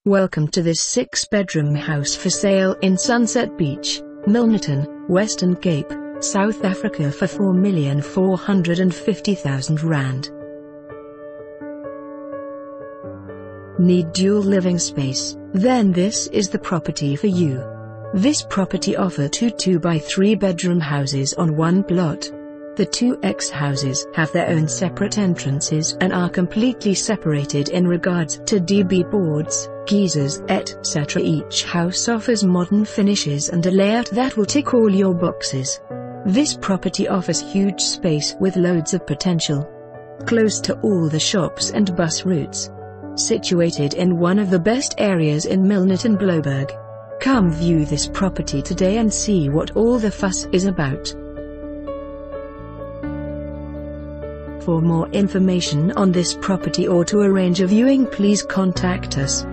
Welcome to this 6-bedroom house for sale in Sunset Beach, Milnerton, Western Cape, South Africa for R450,000. Need dual living space? Then this is the property for you. This property offers two 2-by-3 bedroom houses on one plot. The 2X houses have their own separate entrances and are completely separated in regards to DB boards, geysers, etc. Each house offers modern finishes and a layout that will tick all your boxes. This property offers huge space with loads of potential. Close to all the shops and bus routes. Situated in one of the best areas in Milnerton Blouberg. Come view this property today and see what all the fuss is about. For more information on this property or to arrange a viewing, please contact us.